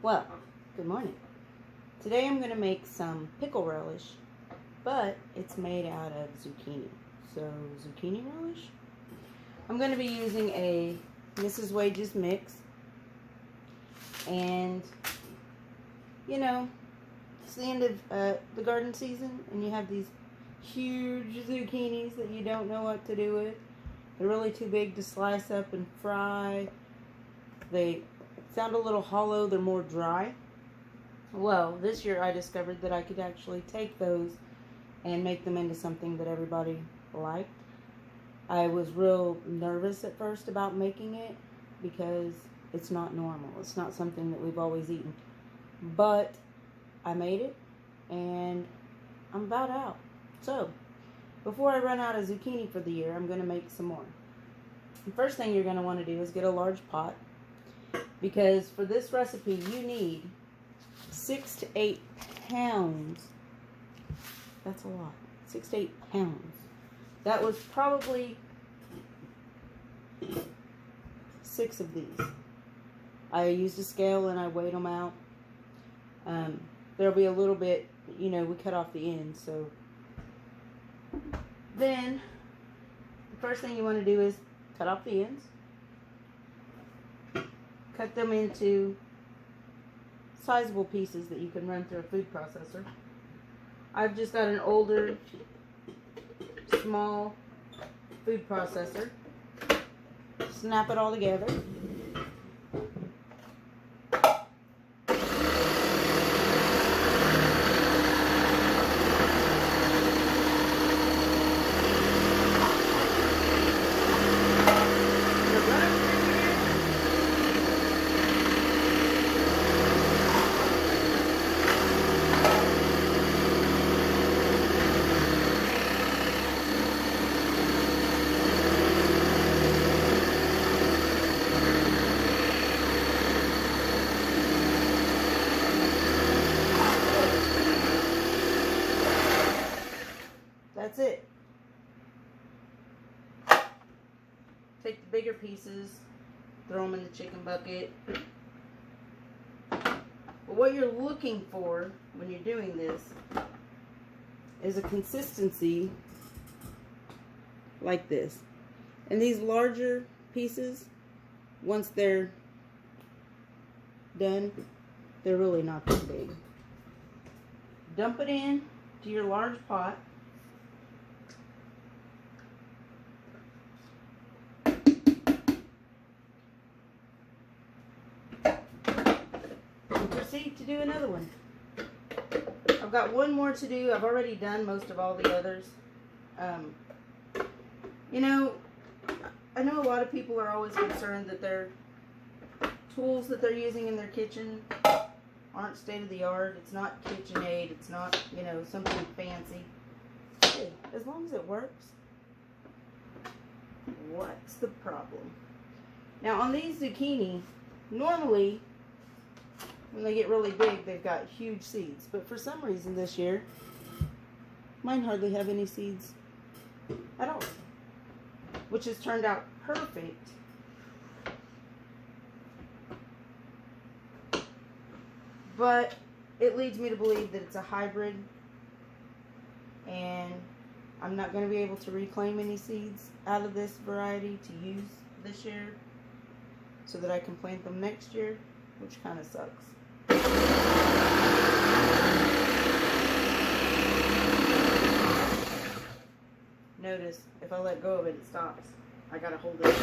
Well, good morning. Today I'm going to make some pickle relish, but it's made out of zucchini. So, zucchini relish. I'm going to be using a Mrs. Wage's mix. And, you know, it's the end of the garden season, and you have these huge zucchinis that you don't know what to do with. They're really too big to slice up and fry. They sound a little hollow. They're more dry. Well, this year I discovered that I could actually take those and make them into something that everybody liked. I was real nervous at first about making it because it's not normal. It's not something that we've always eaten. But I made it, and I'm about out. So, before I run out of zucchini for the year, I'm going to make some more. The first thing you're going to want to do is get a large pot, because for this recipe you need 6 to 8 pounds. That's a lot. 6 to 8 pounds. That was probably 6 of these. I used a scale and I weighed them out. There'll be a little bit, you know, we cut off the ends. So then the first thing you want to do is cut off the ends. Cut them into sizable pieces that you can run through a food processor. I've just got an older, small food processor. Snap it all together. That's it. Take the bigger pieces, throw them in the chicken bucket. But what you're looking for when you're doing this is a consistency like this. And these larger pieces, once they're done, they're really not that big. Dump it in to your large pot. Proceed to do another one. I've got one more to do. I've already done most of all the others. You know, I know a lot of people are always concerned that their tools that they're using in their kitchen aren't state of the art. It's not KitchenAid. It's not, you know, something fancy. Hey, as long as it works, what's the problem? Now on these zucchini, normally when they get really big, they've got huge seeds. But for some reason this year, mine hardly have any seeds at all. Which has turned out perfect. But it leads me to believe that it's a hybrid. And I'm not going to be able to reclaim any seeds out of this variety to use this year, so that I can plant them next year, which kind of sucks. Notice, if I let go of it, it stops. I gotta hold it.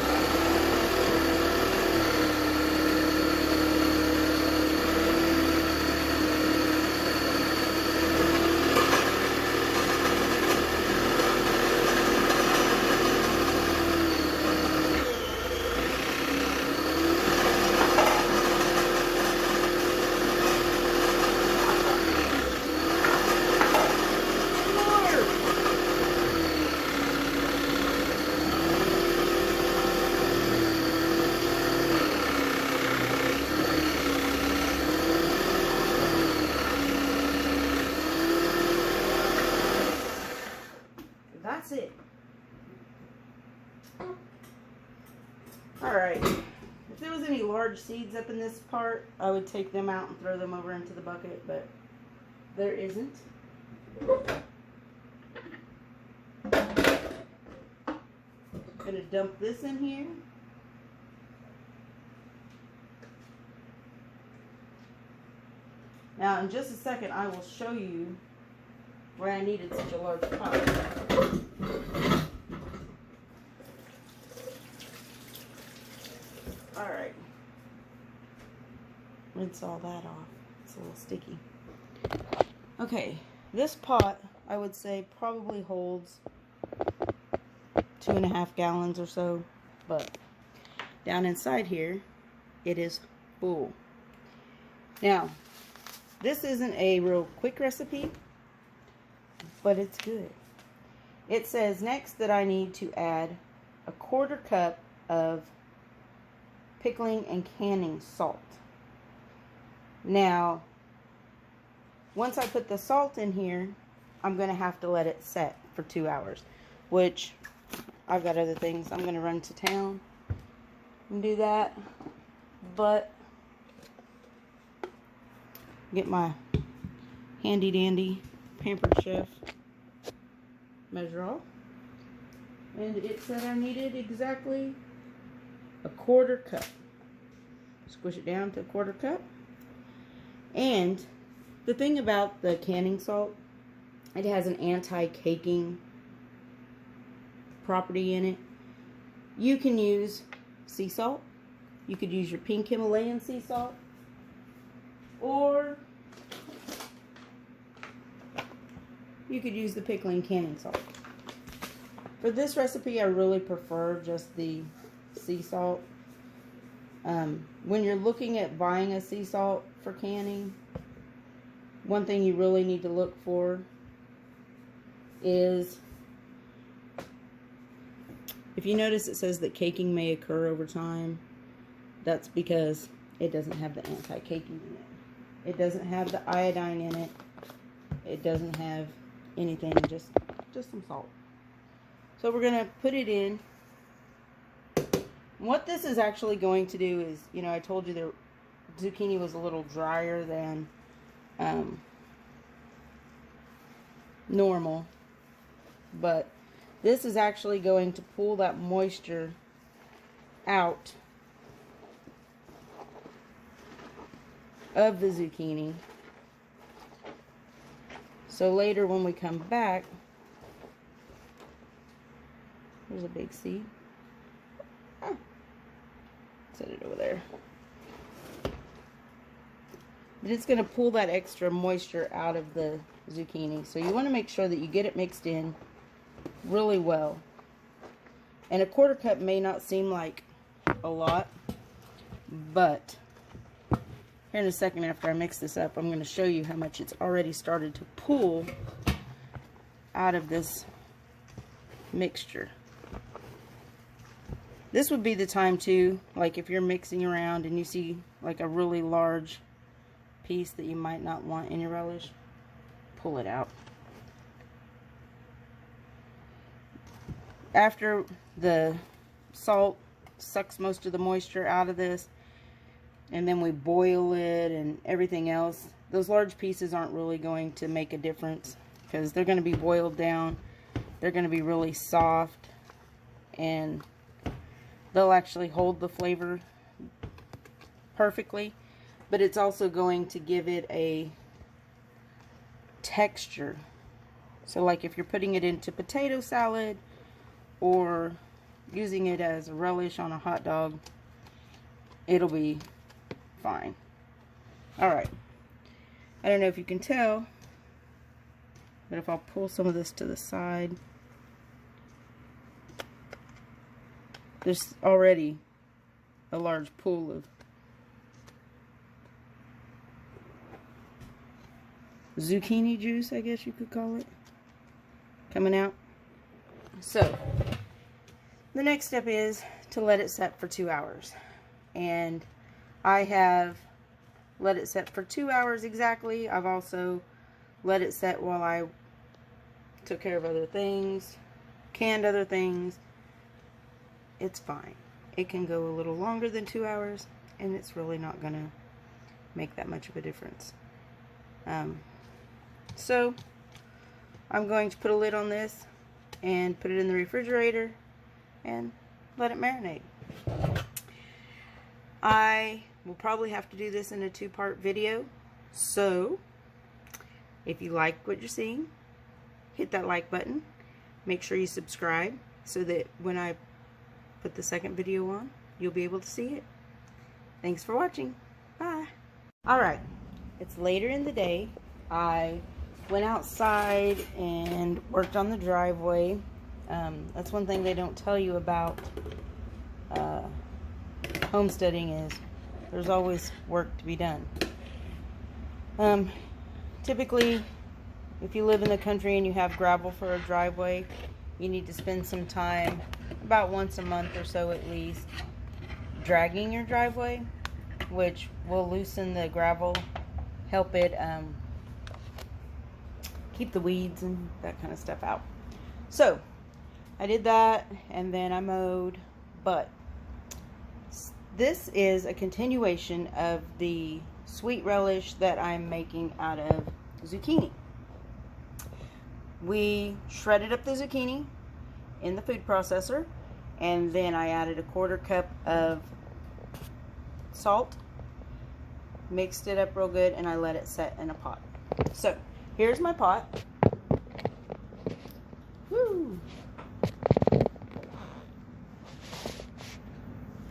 there was any large seeds up in this part, I would take them out and throw them over into the bucket, but there isn't. Gonna dump this in here. Now, in just a second, I will show you where I needed such a large pot. Alright. Rinse all that off. It's a little sticky. Okay, this pot, I would say, probably holds 2.5 gallons or so, but down inside here, it is full. Now, this isn't a real quick recipe, but it's good. It says next that I need to add 1/4 cup of pickling and canning salt. Now, once I put the salt in here, I'm going to have to let it set for 2 hours, which I've got other things. I'm going to run to town and do that, but get my handy dandy Pampered Chef measure off, and it said I needed exactly 1/4 cup. Squish it down to 1/4 cup. And the thing about the canning salt, it has an anti-caking property in it. You can use sea salt. You could use your pink Himalayan sea salt, or you could use the pickling canning salt. For this recipe, I really prefer just the sea salt. When you're looking at buying a sea salt for canning, one thing you really need to look for is, if you notice it says that caking may occur over time, that's because it doesn't have the anti-caking in it. It doesn't have the iodine in it. It doesn't have anything, just some salt. So we're going to put it in. What this is actually going to do is, you know, I told you the zucchini was a little drier than normal, but this is actually going to pull that moisture out of the zucchini. So later when we come back, there's a big seed. Oh, set it over there. But it's going to pull that extra moisture out of the zucchini. So you want to make sure that you get it mixed in really well. And 1/4 cup may not seem like a lot, but here in a second after I mix this up, I'm going to show you how much it's already started to pull out of this mixture. This would be the time too, like if you're mixing around and you see like a really large piece that you might not want in your relish, pull it out. After the salt sucks most of the moisture out of this, and then we boil it and everything else, those large pieces aren't really going to make a difference because they're going to be boiled down. They're going to be really soft, and they'll actually hold the flavor perfectly, but it's also going to give it a texture. So like if you're putting it into potato salad or using it as a relish on a hot dog, it'll be fine. Alright, I don't know if you can tell, but if I'll pull some of this to the side, there's already a large pool of zucchini juice, I guess you could call it, coming out. So the next step is to let it set for 2 hours, and I have let it set for 2 hours exactly. I've also let it set while I took care of other things, canned other things. It's fine. it can go a little longer than 2 hours, and it's really not going to make that much of a difference. So I'm going to put a lid on this and put it in the refrigerator and let it marinate. I will probably have to do this in a 2-part video, so if you like what you're seeing, hit that like button. Make sure you subscribe so that when I put the second video on, you'll be able to see it. Thanks for watching. Bye. Alright, it's later in the day. I went outside and worked on the driveway. That's one thing they don't tell you about homesteading is there's always work to be done. Typically, if you live in the country and you have gravel for a driveway, you need to spend some time, about once a month or so at least, dragging your driveway, which will loosen the gravel, help it keep the weeds and that kind of stuff out. So I did that, and then I mowed, but this is a continuation of the sweet relish that I'm making out of zucchini. We shredded up the zucchini in the food processor, and then I added a 1/4 cup of salt, mixed it up real good, and I let it set in a pot. So here's my pot. Woo!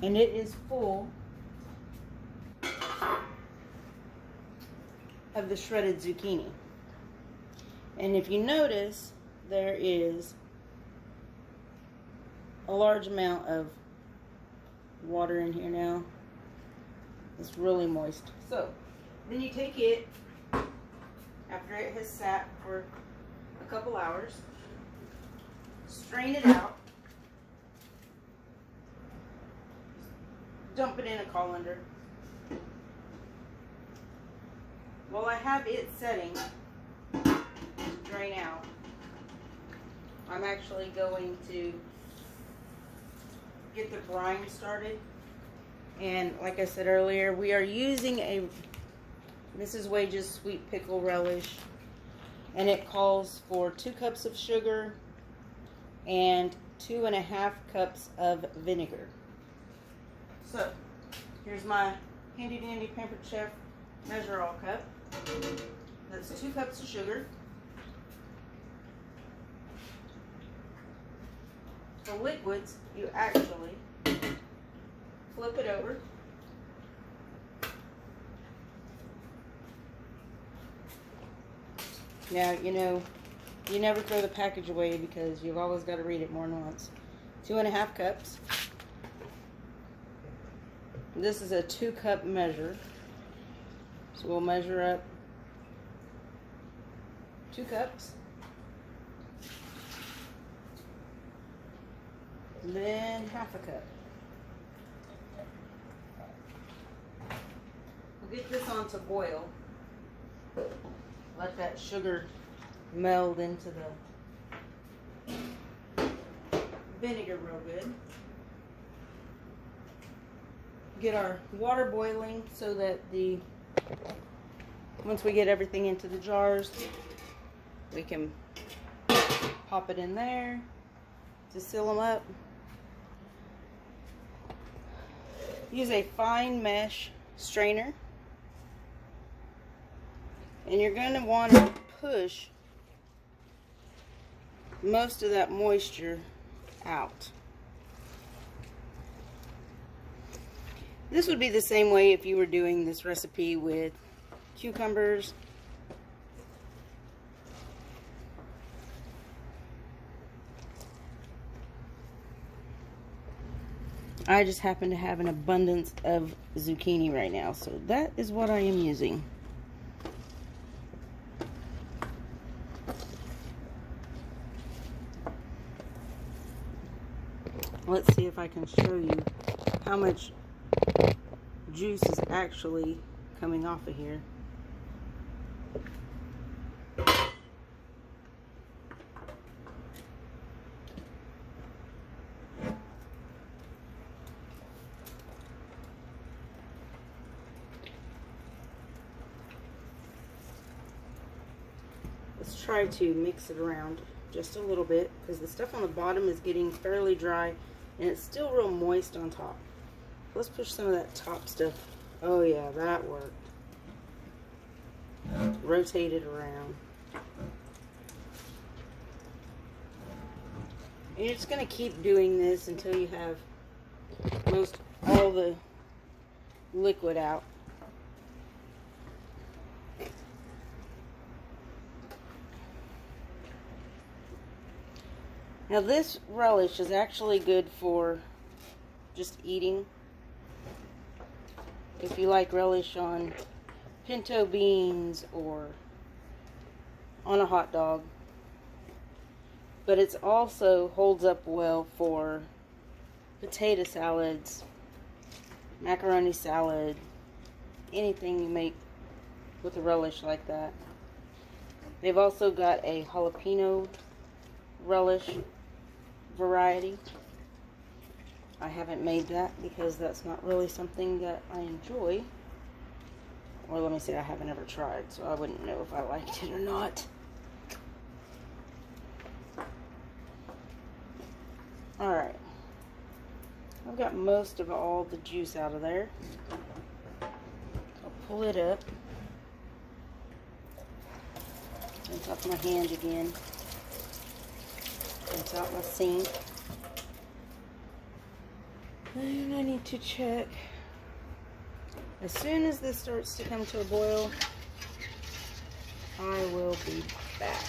And it is full of the shredded zucchini. And if you notice, there is a large amount of water in here now. It's really moist. So then you take it after it has sat for a couple hours, strain it out, dump it in a colander. While I have it setting to drain out, I'm actually going to get the brine started. And like I said earlier, we are using a Mrs. Wage's sweet pickle relish, and it calls for 2 cups of sugar and 2.5 cups of vinegar. So here's my handy dandy Pampered Chef measure all cup. That's 2 cups of sugar. For liquids, you actually flip it over. Now, you know, you never throw the package away because you've always got to read it more than once. 2.5 cups. This is a 2-cup measure. So we'll measure up 2 cups. Then 1/2 cup. We'll get this on to boil. Let that sugar meld into the vinegar real good. Get our water boiling so that once we get everything into the jars, we can pop it in there to seal them up. Use a fine mesh strainer, and you're going to want to push most of that moisture out. This would be the same way if you were doing this recipe with cucumbers. I just happen to have an abundance of zucchini right now, so that is what I am using. Let's see if I can show you how much juice is actually coming off of here. try to mix it around just a little bit because the stuff on the bottom is getting fairly dry and it's still real moist on top. Let's push some of that top stuff. Oh yeah, that worked. Rotate it around. And you're just going to keep doing this until you have all the liquid out. Now this relish is actually good for just eating. If you like relish on pinto beans or on a hot dog. But it also holds up well for potato salads, macaroni salad, anything you make with a relish like that. They've also got a jalapeno relish variety. I haven't made that because that's not really something that I enjoy. Or let me say I haven't ever tried, so I wouldn't know if I liked it or not. Alright. I've got most of all the juice out of there. I'll pull it up. Rinse off my hand again. Rinse out my sink. And I need to check. As soon as this starts to come to a boil, I will be back.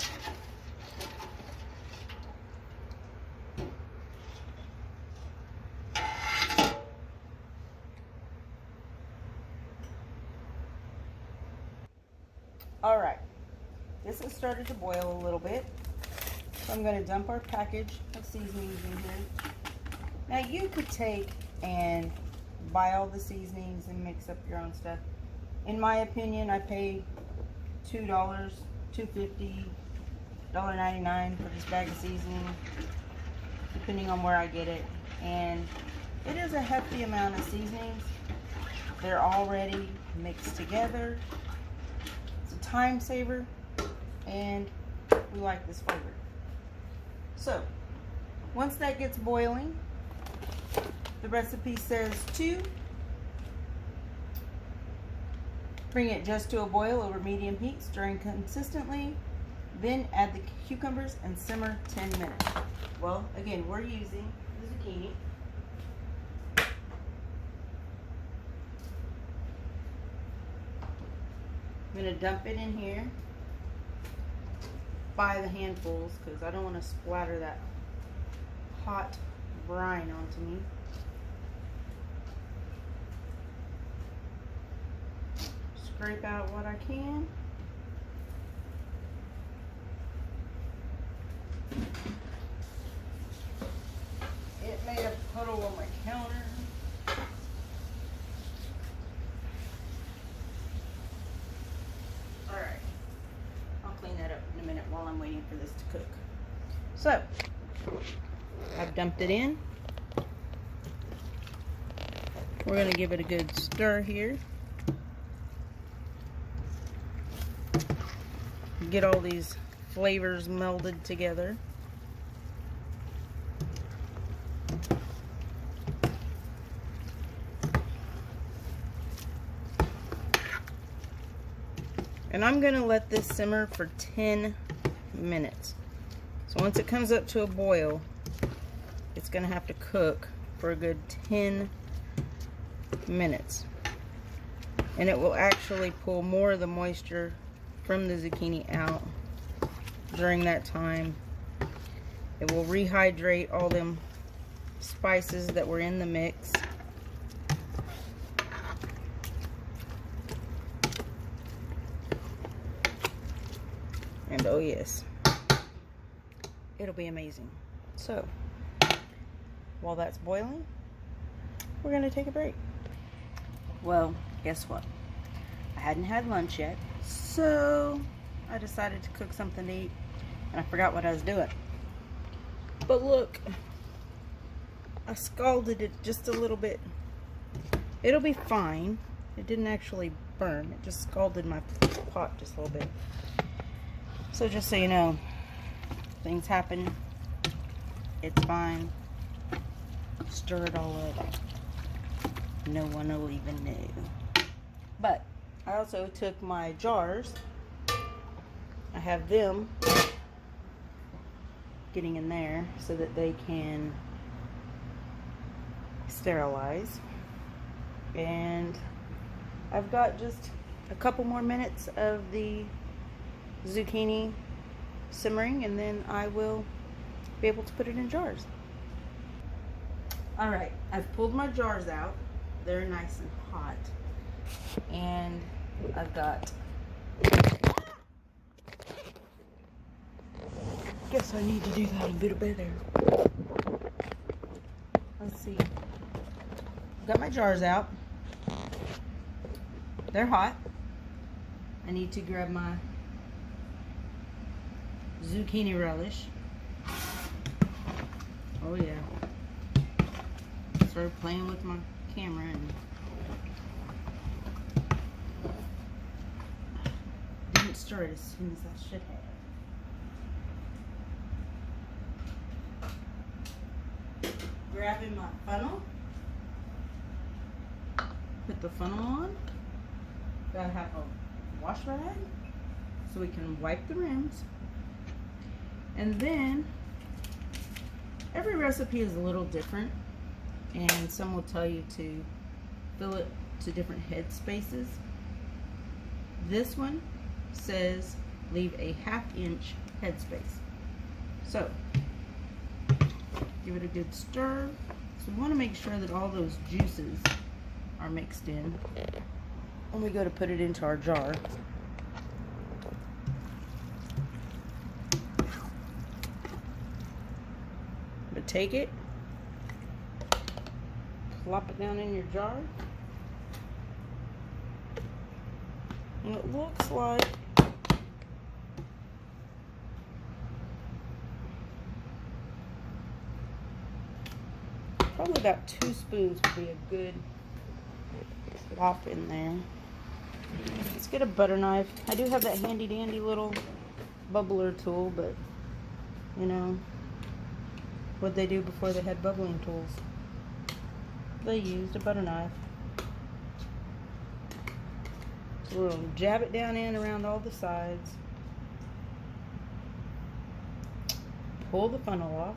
Alright, this has started to boil a little bit, so I'm going to dump our package of seasonings in here. Now you could take and buy all the seasonings and mix up your own stuff. In my opinion, I pay $2, $2.50, $1.99 for this bag of seasoning, depending on where I get it. And it is a hefty amount of seasonings. They're already mixed together. It's a time saver, and we like this flavor. So, once that gets boiling, the recipe says to bring it just to a boil over medium heat, stirring consistently, then add the cucumbers and simmer 10 minutes. Well, again, we're using the zucchini. I'm going to dump it in here by the handfuls because I don't want to splatter that hot brine onto me. Scrape out what I can. It made a puddle on my counter. Alright. I'll clean that up in a minute while I'm waiting for this to cook. So, I've dumped it in. We're going to give it a good stir here. Get all these flavors melded together. And I'm going to let this simmer for 10 minutes. So once it comes up to a boil, it's going to have to cook for a good 10 minutes. And it will actually pull more of the moisture from the zucchini out during that time. It will rehydrate all them spices that were in the mix. And oh yes, it'll be amazing. So, while that's boiling, we're gonna take a break. Well, guess what? I hadn't had lunch yet, so I decided to cook something to eat, and I forgot what I was doing. But look, I scalded it just a little bit. It'll be fine. It didn't actually burn. It just scalded my pot just a little bit. So just so you know, things happen. It's fine. Stir it all up. No one will even know. But I also took my jars. I have them getting in there so that they can sterilize. And I've got just a couple more minutes of the zucchini simmering, and then I will be able to put it in jars. Alright, I've pulled my jars out. They're nice and hot. And I've got, guess I need to do that a bit better. Let's see. Got my jars out. They're hot. I need to grab my zucchini relish. Oh yeah. Started playing with my camera and didn't stir it as soon as I should have. Grabbing my funnel. Put the funnel on. Gotta have a wash rag so we can wipe the rims. And then every recipe is a little different, and some will tell you to fill it to different head spaces. This one says leave a 1/2 inch head space. So give it a good stir. So we want to make sure that all those juices are mixed in when we go to put it into our jar. But take it, plop it down in your jar, and it looks like probably about 2 spoons would be a good plop in there. Let's get a butter knife. I do have that handy dandy little bubbler tool, but you know what they do before they had bubbling tools. They used a butter knife. So we'll jab it down in around all the sides. Pull the funnel off.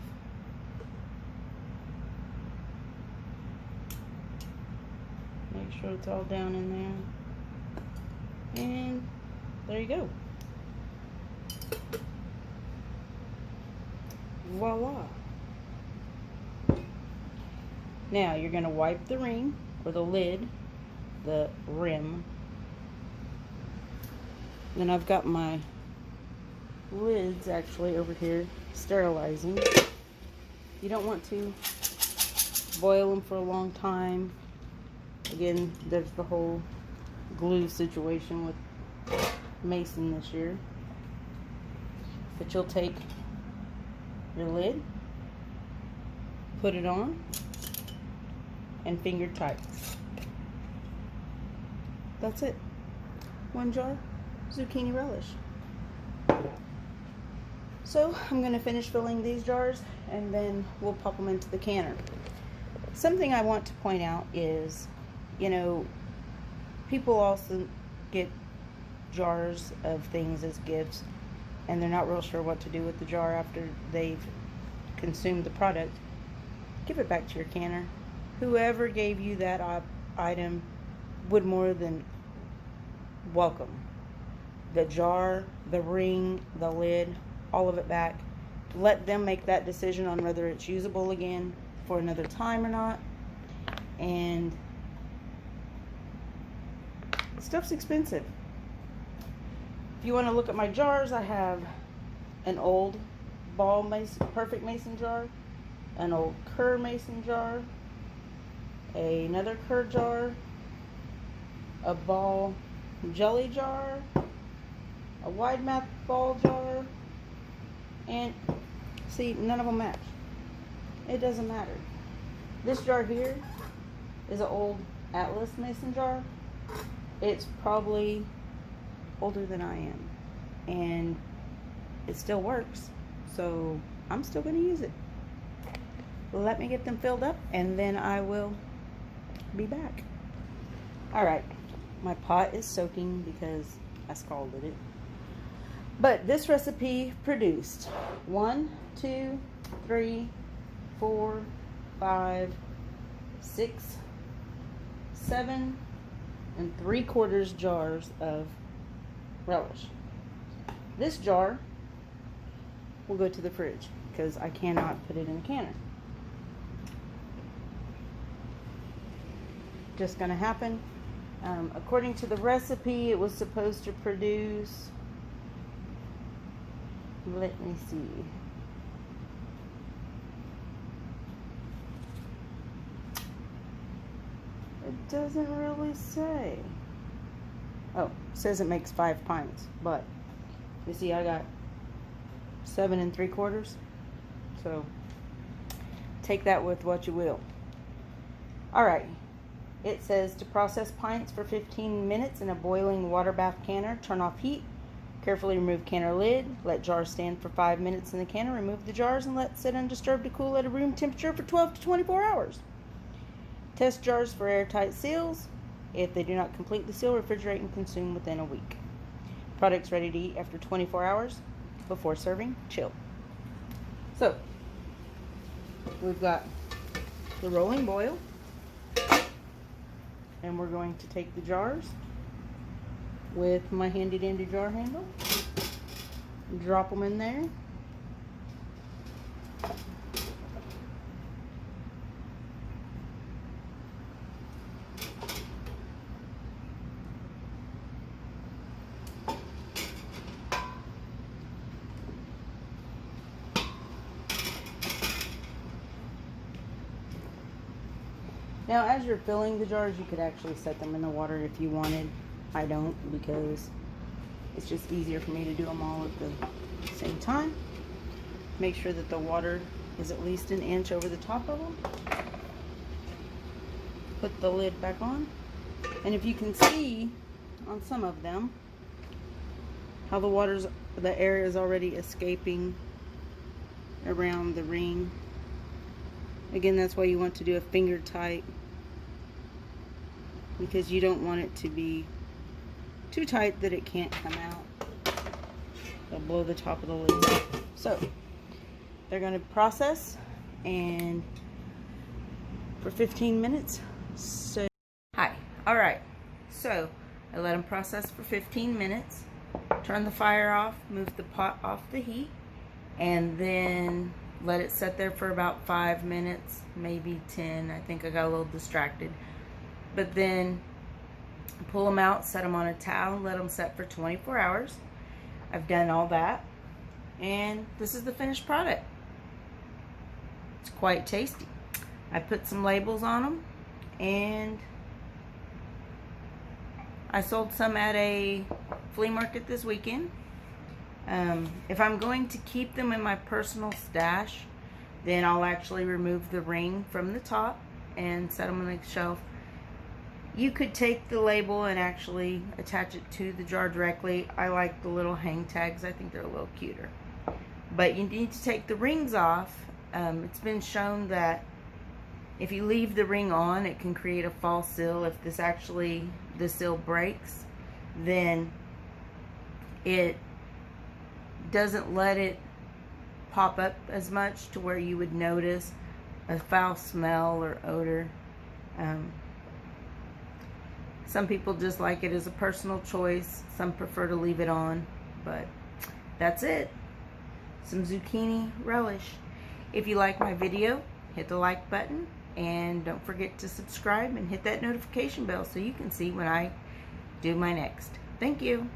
Make sure it's all down in there. And there you go. Voila. Now you're going to wipe the ring or the lid, the rim. Then I've got my lids actually over here sterilizing. You don't want to boil them for a long time. Again, there's the whole glue situation with Mason this year. But you'll take your lid, put it on, and finger tight. That's it. 1 jar zucchini relish. So I'm going to finish filling these jars and then we'll pop them into the canner. Something I want to point out is, you know, people also get jars of things as gifts and they're not real sure what to do with the jar after they've consumed the product. Give it back to your canner. Whoever gave you that item would more than welcome the jar, the ring, the lid, all of it back. Let them make that decision on whether it's usable again for another time or not. And stuff's expensive. If you want to look at my jars, I have an old ball mason, perfect mason jar, an old Kerr mason jar, another Kerr jar, a ball jelly jar, a wide mouth ball jar, and see, none of them match. It doesn't matter. This jar here is an old Atlas mason jar. It's probably older than I am, and it still works. So I'm still going to use it. Let me get them filled up and then I will be back. Alright, my pot is soaking because I scalded it. But this recipe produced 1, 2, 3, 4, 5, 6, 7 and 3/4 jars of relish. This jar will go to the fridge because I cannot put it in a canner. Just gonna happen. According to the recipe, it was supposed to produce, let me see, it doesn't really say. Oh, it says it makes 5 pints, but you see I got 7 3/4, so take that with what you will. Alright, it says to process pints for 15 minutes in a boiling water bath canner, turn off heat, carefully remove canner lid, let jars stand for 5 minutes in the canner, remove the jars and let sit undisturbed to cool at a room temperature for 12 to 24 hours. Test jars for airtight seals. If they do not complete the seal, refrigerate and consume within a week. Products ready to eat after 24 hours. Before serving, chill. So, we've got the rolling boil. And we're going to take the jars with my handy dandy jar handle, drop them in there, now as you're filling the jars, you could actually set them in the water if you wanted. I don't, because it's just easier for me to do them all at the same time. Make sure that the water is at least an inch over the top of them. Put the lid back on. And if you can see on some of them how the air is already escaping around the ring. Again, that's why you want to do a finger tight, because you don't want it to be too tight that it can't come out. It'll blow the top of the lid. So they're going to process and for 15 minutes. So alright, so I let them process for 15 minutes, turn the fire off, move the pot off the heat, and then let it set there for about 5 minutes, maybe 10. I think I got a little distracted. But then pull them out, set them on a towel, let them set for 24 hours. I've done all that, and this is the finished product. It's quite tasty. I put some labels on them, and I sold some at a flea market this weekend. If I'm going to keep them in my personal stash, then I'll actually remove the ring from the top and set them on the shelf. You could take the label and actually attach it to the jar directly. I like the little hang tags. I think they're a little cuter. But you need to take the rings off. It's been shown that if you leave the ring on, it can create a false seal. If the seal breaks, then it doesn't let it pop up as much to where you would notice a foul smell or odor. Some people just like it as a personal choice. Some prefer to leave it on, but that's it. Some zucchini relish. If you like my video, hit the like button, and don't forget to subscribe and hit that notification bell so you can see when I do my next. Thank you.